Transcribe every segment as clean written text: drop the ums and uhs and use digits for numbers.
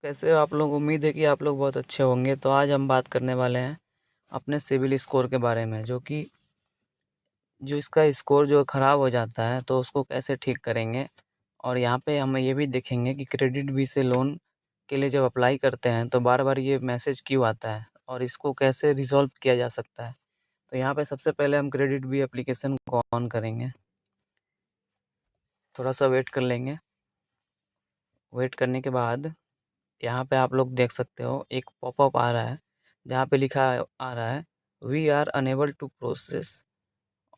कैसे हो आप लोग। उम्मीद है कि आप लोग बहुत अच्छे होंगे। तो आज हम बात करने वाले हैं अपने सिविल स्कोर के बारे में, जो इसका स्कोर जो ख़राब हो जाता है तो उसको कैसे ठीक करेंगे। और यहाँ पे हम ये भी देखेंगे कि क्रेडिट बी से लोन के लिए जब अप्लाई करते हैं तो बार बार ये मैसेज क्यों आता है और इसको कैसे रिज़ॉल्व किया जा सकता है। तो यहाँ पे सबसे पहले हम क्रेडिट बी एप्लीकेशन को ऑन करेंगे, थोड़ा सा वेट कर लेंगे। वेट करने के बाद यहाँ पे आप लोग देख सकते हो एक पॉपअप आ रहा है जहाँ पे लिखा आ रहा है we are unable to process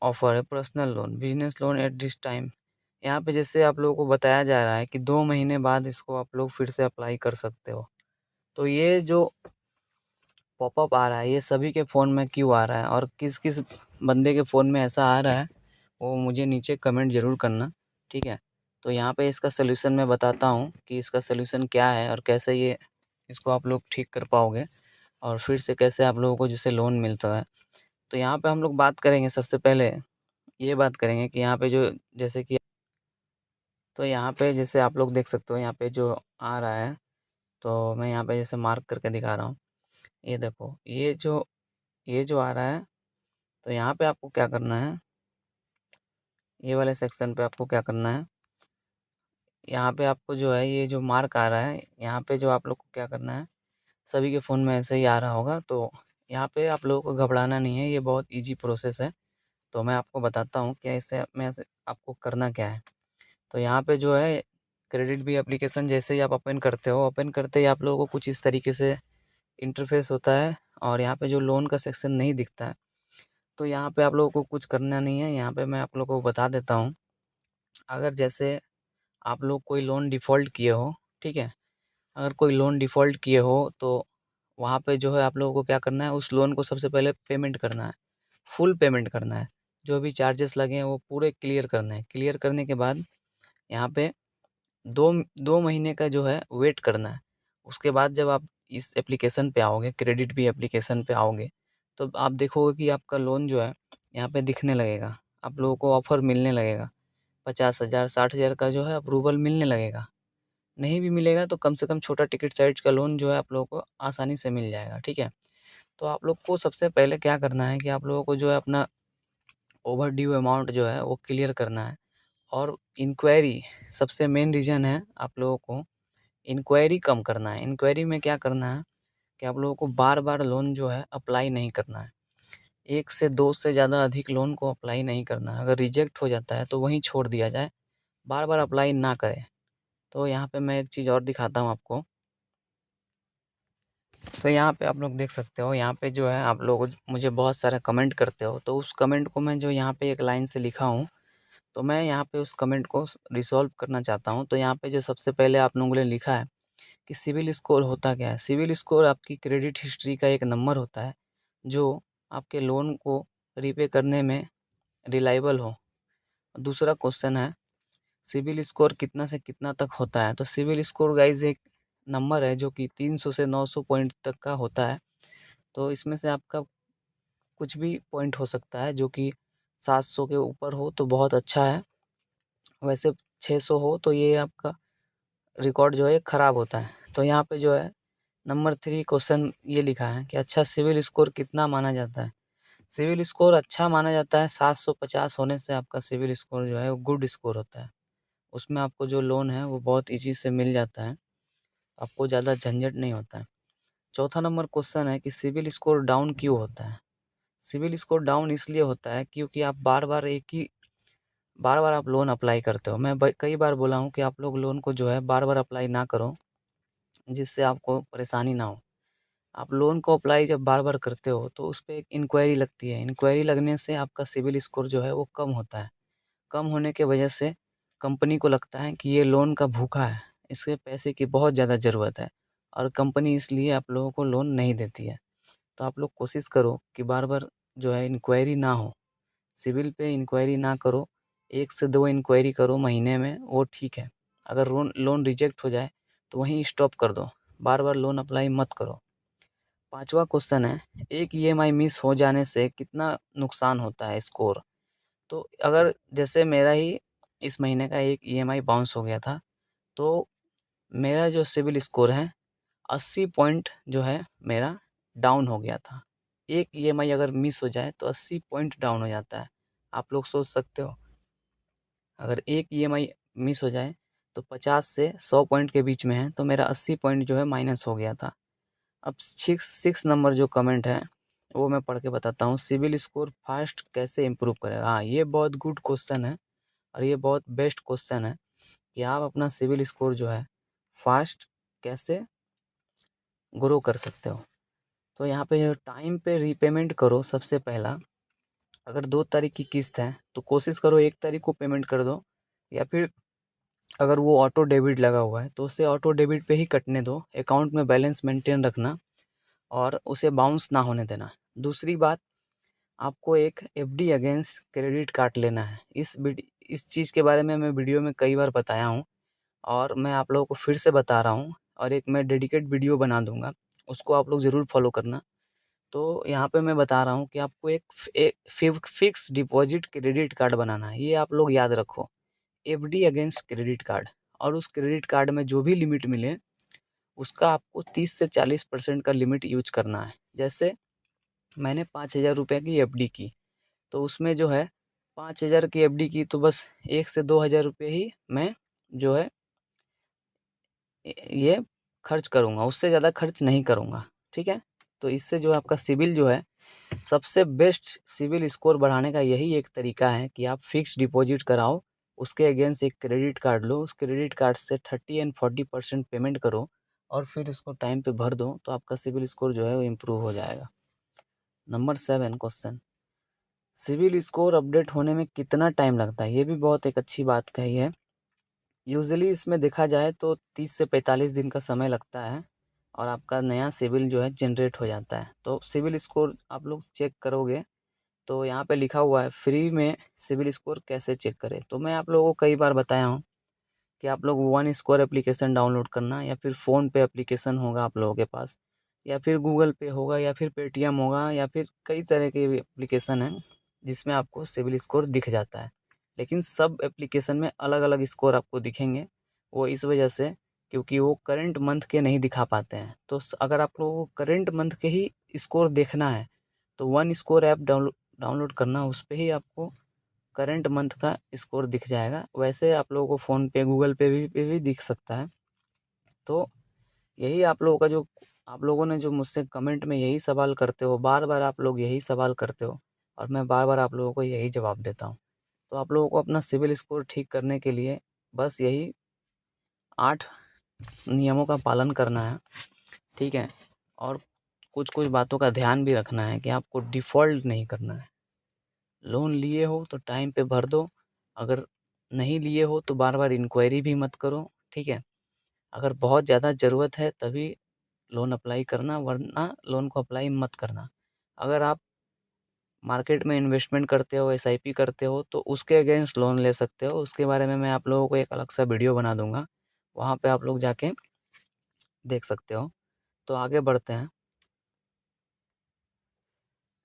offer a personal loan business loan at this time. यहाँ पे जैसे आप लोगों को बताया जा रहा है कि 2 महीने बाद इसको आप लोग फिर से अप्लाई कर सकते हो। तो ये जो पॉपअप आ रहा है ये सभी के फ़ोन में क्यों आ रहा है और किस किस बंदे के फ़ोन में ऐसा आ रहा है वो मुझे नीचे कमेंट ज़रूर करना, ठीक है। तो यहाँ पे इसका सलूशन मैं बताता हूँ कि इसका सलूशन क्या है और कैसे ये इसको आप लोग ठीक कर पाओगे और फिर से कैसे आप लोगों को जिससे लोन मिलता है। तो यहाँ पे हम लोग बात करेंगे, सबसे पहले ये बात करेंगे कि यहाँ पे जो जैसे कि तो यहाँ पे जैसे आप लोग देख सकते हो यहाँ पे जो आ रहा है, तो मैं यहाँ पे जैसे मार्क करके दिखा रहा हूँ। ये देखो ये जो आ रहा है, तो यहाँ पे आपको क्या करना है, ये वाले सेक्शन पे आपको क्या करना है, यहाँ पे आपको जो है ये जो मार्क आ रहा है यहाँ पे जो आप लोग को क्या करना है, सभी के फ़ोन में ऐसे ही आ रहा होगा। तो यहाँ पे आप लोगों को घबराना नहीं है, ये बहुत इजी प्रोसेस है। तो मैं आपको बताता हूँ क्या इससे मैं ऐसे आपको करना क्या है। तो यहाँ पे जो है क्रेडिट बी एप्लीकेशन जैसे ही आप ओपन करते हो, ओपन करते ही आप लोगों को कुछ इस तरीके से इंटरफेस होता है और यहाँ पे जो लोन का सेक्शन नहीं दिखता है। तो यहाँ पे आप लोगों को कुछ करना नहीं है, यहाँ पे मैं आप लोगों को बता देता हूँ। अगर जैसे आप लोग कोई लोन डिफ़ॉल्ट किए हो, ठीक है, अगर कोई लोन डिफ़ॉल्ट किए हो तो वहाँ पे जो है आप लोगों को क्या करना है, उस लोन को सबसे पहले पेमेंट करना है, फुल पेमेंट करना है। जो भी चार्जेस लगे हैं वो पूरे क्लियर करने हैं। क्लियर करने के बाद यहाँ पे दो 2 महीने का जो है वेट करना है। उसके बाद जब आप इस एप्लीकेशन पे आओगे, क्रेडिट बी एप्लीकेशन पे आओगे, तो आप देखोगे कि आपका लोन जो है यहाँ पे दिखने लगेगा। आप लोगों को ऑफ़र मिलने लगेगा, 50,000 60,000 का जो है अप्रूवल मिलने लगेगा। नहीं भी मिलेगा तो कम से कम छोटा टिकट साइज़ का लोन जो है आप लोगों को आसानी से मिल जाएगा, ठीक है। तो आप लोग को सबसे पहले क्या करना है कि आप लोगों को जो है अपना ओवर ड्यू अमाउंट जो है वो क्लियर करना है। और इंक्वायरी सबसे मेन रीज़न है, आप लोगों को इंक्वायरी कम करना है। इंक्वायरी में क्या करना है कि आप लोगों को बार-बार लोन जो है अप्लाई नहीं करना है। 1 से 2 से ज़्यादा अधिक लोन को अप्लाई नहीं करना है। अगर रिजेक्ट हो जाता है तो वहीं छोड़ दिया जाए, बार-बार अप्लाई ना करें। तो यहाँ पे मैं एक चीज़ और दिखाता हूँ आपको। तो यहाँ पे आप लोग देख सकते हो, यहाँ पे जो है आप लोग मुझे बहुत सारा कमेंट करते हो, तो उस कमेंट को मैं जो यहाँ पे एक लाइन से लिखा हूँ, तो मैं यहाँ पे उस कमेंट को रिसॉल्व करना चाहता हूँ। तो यहाँ पे जो सबसे पहले आप लोगों ने लिखा है कि सिविल स्कोर होता क्या है। सिविल स्कोर आपकी क्रेडिट हिस्ट्री का एक नंबर होता है जो आपके लोन को रीपे करने में रिलायबल हो। दूसरा क्वेश्चन है सिविल स्कोर कितना से कितना तक होता है। तो सिविल स्कोर गाइज एक नंबर है जो कि 300 से 900 पॉइंट तक का होता है। तो इसमें से आपका कुछ भी पॉइंट हो सकता है, जो कि 700 के ऊपर हो तो बहुत अच्छा है, वैसे 600 हो तो ये आपका रिकॉर्ड जो है ख़राब होता है। तो यहाँ पे जो है नंबर 3 क्वेश्चन ये लिखा है कि अच्छा सिविल स्कोर कितना माना जाता है। सिविल स्कोर अच्छा माना जाता है, 750 होने से आपका सिविल स्कोर जो है वो गुड स्कोर होता है। उसमें आपको जो लोन है वो बहुत ईज़ी से मिल जाता है, आपको ज़्यादा झंझट नहीं होता है। चौथा नंबर क्वेश्चन है कि सिविल स्कोर डाउन क्यों होता है। सिविल स्कोर डाउन इसलिए होता है क्योंकि आप बार-बार आप लोन अप्लाई करते हो। मैं कई बार बोला हूँ कि आप लोग लोन को जो है बार-बार अप्लाई ना करो, जिससे आपको परेशानी ना हो। आप लोन को अप्लाई जब बार-बार करते हो तो उस पे एक इंक्वायरी लगती है। इंक्वायरी लगने से आपका सिविल स्कोर जो है वो कम होता है। कम होने की वजह से कंपनी को लगता है कि ये लोन का भूखा है, इसके पैसे की बहुत ज़्यादा ज़रूरत है और कंपनी इसलिए आप लोगों को लोन नहीं देती है। तो आप लोग कोशिश करो कि बार-बार जो है इंक्वायरी ना हो, सिविल पे इंक्वायरी ना करो, 1 से 2 इंक्वायरी करो महीने में, वो ठीक है। अगर लोन लोन रिजेक्ट हो जाए तो वहीं स्टॉप कर दो, बार-बार लोन अप्लाई मत करो। 5वां क्वेश्चन है, एक ईएमआई मिस हो जाने से कितना नुकसान होता है स्कोर। तो अगर जैसे मेरा ही इस महीने का एक ईएमआई बाउंस हो गया था, तो मेरा जो सिविल स्कोर है 80 पॉइंट जो है मेरा डाउन हो गया था। एक ईएमआई अगर मिस हो जाए तो 80 पॉइंट डाउन हो जाता है। आप लोग सोच सकते हो, अगर एक ईएमआई मिस हो जाए तो 50 से 100 पॉइंट के बीच में है, तो मेरा 80 पॉइंट जो है माइनस हो गया था। अब सिक्स नंबर जो कमेंट है वो मैं पढ़ के बताता हूँ। सिविल स्कोर फास्ट कैसे इम्प्रूव करें? हाँ, ये बहुत गुड क्वेश्चन है और ये बहुत बेस्ट क्वेश्चन है कि आप अपना सिविल स्कोर जो है फास्ट कैसे ग्रो कर सकते हो। तो यहाँ पे जो टाइम पे रीपेमेंट करो सबसे पहला। अगर 2 तारीख की किस्त है तो कोशिश करो 1 तारीख को पेमेंट कर दो, या फिर अगर वो ऑटो डेबिट लगा हुआ है तो उसे ऑटो डेबिट पे ही कटने दो। अकाउंट में बैलेंस मेंटेन रखना और उसे बाउंस ना होने देना। दूसरी बात, आपको एक एफडी अगेंस्ट क्रेडिट कार्ड लेना है। इस चीज़ के बारे में मैं वीडियो में कई बार बताया हूँ और मैं आप लोगों को फिर से बता रहा हूँ, और एक मैं डेडिकेट वीडियो बना दूंगा, उसको आप लोग ज़रूर फॉलो करना। तो यहाँ पे मैं बता रहा हूँ कि आपको एक फिक्स डिपॉजिट क्रेडिट कार्ड बनाना है। ये आप लोग याद रखो, एफडी अगेंस्ट क्रेडिट कार्ड। और उस क्रेडिट कार्ड में जो भी लिमिट मिले उसका आपको 30 से 40% का लिमिट यूज करना है। जैसे मैंने 5,000 रुपये की एफडी की, तो उसमें जो है 5,000 की एफडी की तो बस 1 से 2 हज़ार रुपये ही मैं जो है ये खर्च करूँगा, उससे ज़्यादा खर्च नहीं करूँगा। ठीक है, तो इससे जो आपका सिविल जो है, सबसे बेस्ट सिविल स्कोर बढ़ाने का यही एक तरीका है कि आप फिक्स डिपॉजिट कराओ, उसके अगेंस्ट एक क्रेडिट कार्ड लो, उस क्रेडिट कार्ड से 30 एंड 40% पेमेंट करो और फिर उसको टाइम पे भर दो, तो आपका सिविल स्कोर जो है वो इम्प्रूव हो जाएगा। Number 7 question, CIBIL score update होने में कितना टाइम लगता है? ये भी बहुत एक अच्छी बात कही है। यूजुअली इसमें देखा जाए तो 30 से 45 दिन का समय लगता है और आपका नया सिविल जो है जनरेट हो जाता है। तो सिविल स्कोर आप लोग चेक करोगे तो यहाँ पे लिखा हुआ है फ्री में सिविल स्कोर कैसे चेक करें। तो मैं आप लोगों को कई बार बताया हूँ कि आप लोग वन स्कोर एप्लीकेशन डाउनलोड करना, या फिर फ़ोन पे एप्लीकेशन होगा आप लोगों के पास, या फिर गूगल पे होगा, या फिर पेटीएम होगा, या फिर कई तरह के एप्लीकेशन हैं जिसमें आपको सिविल स्कोर दिख जाता है। लेकिन सब एप्लीकेशन में अलग अलग स्कोर आपको दिखेंगे, वो इस वजह से क्योंकि वो करंट मंथ के नहीं दिखा पाते हैं। तो अगर आप लोगों को करंट मंथ के ही स्कोर देखना है तो वन स्कोर ऐप डाउनलोड करना, उस पर ही आपको करंट मंथ का स्कोर दिख जाएगा। वैसे आप लोगों को फ़ोन पे गूगल पे भी दिख सकता है। तो यही आप लोगों का जो आप लोगों ने जो मुझसे कमेंट में यही सवाल करते हो, बार बार आप लोग यही सवाल करते हो और मैं बार बार आप लोगों को यही जवाब देता हूँ। तो आप लोगों को अपना सिविल स्कोर ठीक करने के लिए बस यही 8 नियमों का पालन करना है। ठीक है, और कुछ कुछ बातों का ध्यान भी रखना है कि आपको डिफ़ॉल्ट नहीं करना है। लोन लिए हो तो टाइम पे भर दो, अगर नहीं लिए हो तो बार बार इंक्वायरी भी मत करो। ठीक है, अगर बहुत ज़्यादा ज़रूरत है तभी लोन अप्लाई करना, वरना लोन को अप्लाई मत करना। अगर आप मार्केट में इन्वेस्टमेंट करते हो, एसआईपी करते हो, तो उसके अगेंस्ट लोन ले सकते हो। उसके बारे में मैं आप लोगों को एक अलग सा वीडियो बना दूंगा, वहाँ पे आप लोग जाके देख सकते हो। तो आगे बढ़ते हैं।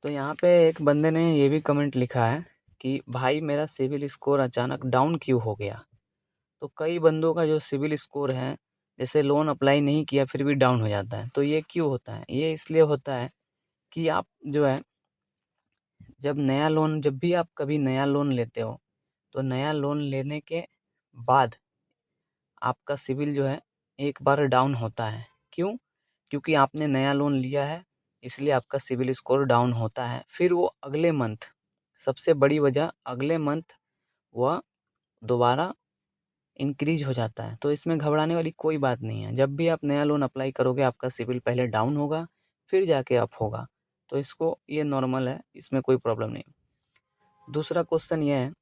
तो यहाँ पे एक बंदे ने ये भी कमेंट लिखा है कि भाई मेरा सिविल स्कोर अचानक डाउन क्यों हो गया? तो कई बंदों का जो सिविल स्कोर है, जैसे लोन अप्लाई नहीं किया फिर भी डाउन हो जाता है। तो ये क्यों होता है? ये इसलिए होता है कि आप जो है जब भी आप कभी नया लोन लेते हो तो नया लोन लेने के बाद आपका सिविल जो है एक बार डाउन होता है। क्यों? क्योंकि आपने नया लोन लिया है, इसलिए आपका सिविल स्कोर डाउन होता है। फिर वो अगले मंथ, सबसे बड़ी वजह, अगले मंथ वह दोबारा इंक्रीज हो जाता है। तो इसमें घबराने वाली कोई बात नहीं है। जब भी आप नया लोन अप्लाई करोगे आपका सिविल पहले डाउन होगा, फिर जाके अप होगा। तो ये नॉर्मल है, इसमें कोई प्रॉब्लम नहीं। दूसरा क्वेश्चन ये है,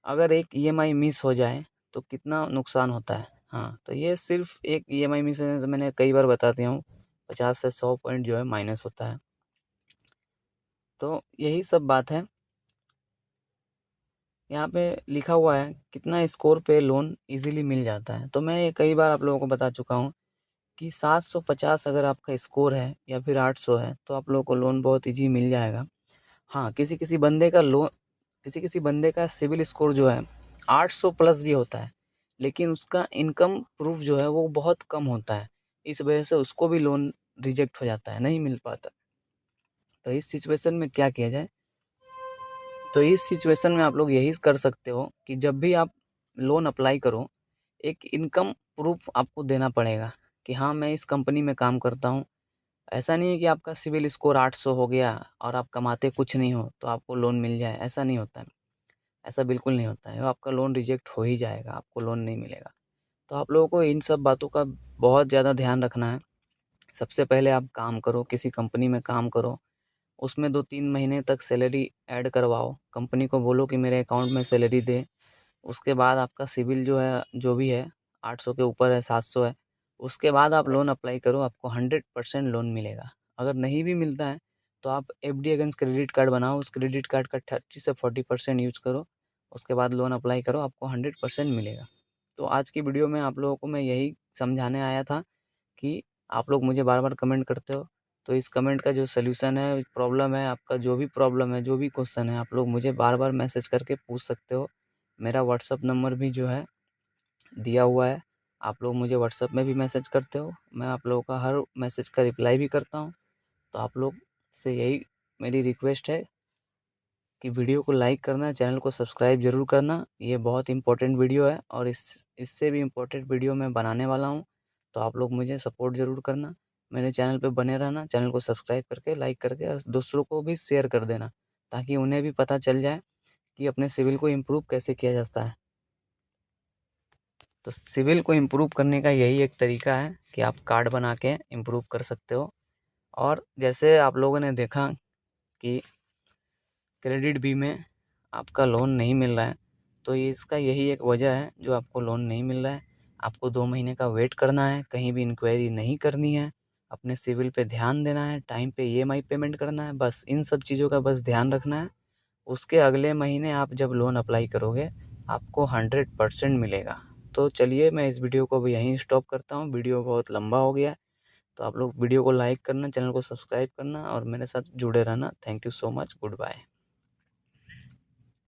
अगर एक ईएमआई मिस हो जाए तो कितना नुकसान होता है? हाँ, तो ये सिर्फ एक ईएमआई मिस होने से मैंने कई बार बता दिया हूँ, 50 से 100 पॉइंट जो है माइनस होता है। तो यही सब बात है। यहाँ पे लिखा हुआ है कितना स्कोर पे लोन इजीली मिल जाता है। तो मैं ये कई बार आप लोगों को बता चुका हूँ कि 750 अगर आपका स्कोर है या फिर 800 है तो आप लोगों को लोन बहुत इजी मिल जाएगा। हाँ, किसी किसी बंदे का सिविल स्कोर जो है 800 प्लस भी होता है, लेकिन उसका इनकम प्रूफ जो है वो बहुत कम होता है। इस वजह से उसको भी लोन रिजेक्ट हो जाता है, नहीं मिल पाता। तो इस सिचुएशन में क्या किया जाए? तो इस सिचुएशन में आप लोग यही कर सकते हो कि जब भी आप लोन अप्लाई करो, एक इनकम प्रूफ आपको देना पड़ेगा कि हाँ, मैं इस कंपनी में काम करता हूँ। ऐसा नहीं है कि आपका सिविल स्कोर 800 हो गया और आप कमाते कुछ नहीं हो तो आपको लोन मिल जाए, ऐसा नहीं होता है। ऐसा बिल्कुल नहीं होता है, आपका लोन रिजेक्ट हो ही जाएगा, आपको लोन नहीं मिलेगा। तो आप लोगों को इन सब बातों का बहुत ज़्यादा ध्यान रखना है। सबसे पहले आप काम करो, किसी कंपनी में काम करो, उसमें 2-3 महीने तक सैलरी ऐड करवाओ, कंपनी को बोलो कि मेरे अकाउंट में सैलरी दे। उसके बाद आपका सिविल जो है, जो भी है, 800 के ऊपर है, 700 है, उसके बाद आप लोन अप्लाई करो, आपको 100% लोन मिलेगा। अगर नहीं भी मिलता है तो आप एफडी अगेंस्ट क्रेडिट कार्ड बनाओ, उस क्रेडिट कार्ड का 30 से 40% यूज करो, उसके बाद लोन अप्लाई करो, आपको 100% मिलेगा। तो आज की वीडियो में आप लोगों को मैं यही समझाने आया था कि आप लोग मुझे बार बार कमेंट करते हो, तो इस कमेंट का जो सल्यूशन है, प्रॉब्लम है, आपका जो भी प्रॉब्लम है, जो भी क्वेश्चन है, आप लोग मुझे बार बार मैसेज करके पूछ सकते हो। मेरा व्हाट्सअप नंबर भी जो है दिया हुआ है, आप लोग मुझे व्हाट्सअप में भी मैसेज करते हो, मैं आप लोगों का हर मैसेज का रिप्लाई भी करता हूँ। तो आप लोग से यही मेरी रिक्वेस्ट है कि वीडियो को लाइक करना, चैनल को सब्सक्राइब ज़रूर करना। ये बहुत इंपॉर्टेंट वीडियो है और इससे भी इम्पोर्टेंट वीडियो मैं बनाने वाला हूँ। तो आप लोग मुझे सपोर्ट ज़रूर करना, मेरे चैनल पे बने रहना, चैनल को सब्सक्राइब करके, लाइक करके और दूसरों को भी शेयर कर देना, ताकि उन्हें भी पता चल जाए कि अपने सिविल को इम्प्रूव कैसे किया जाता है। तो सिविल को इम्प्रूव करने का यही एक तरीका है कि आप कार्ड बना के इम्प्रूव कर सकते हो। और जैसे आप लोगों ने देखा कि क्रेडिट बी में आपका लोन नहीं मिल रहा है, तो ये इसका यही एक वजह है जो आपको लोन नहीं मिल रहा है। आपको 2 महीने का वेट करना है, कहीं भी इंक्वायरी नहीं करनी है, अपने सिविल पे ध्यान देना है, टाइम पे ईएमआई पेमेंट करना है, बस इन सब चीज़ों का बस ध्यान रखना है। उसके अगले महीने आप जब लोन अप्लाई करोगे, आपको 100% मिलेगा। तो चलिए, मैं इस वीडियो को भी यहीं स्टॉप करता हूँ, वीडियो बहुत लंबा हो गया। तो आप लोग वीडियो को लाइक करना, चैनल को सब्सक्राइब करना और मेरे साथ जुड़े रहना। Thank you so much, good bye.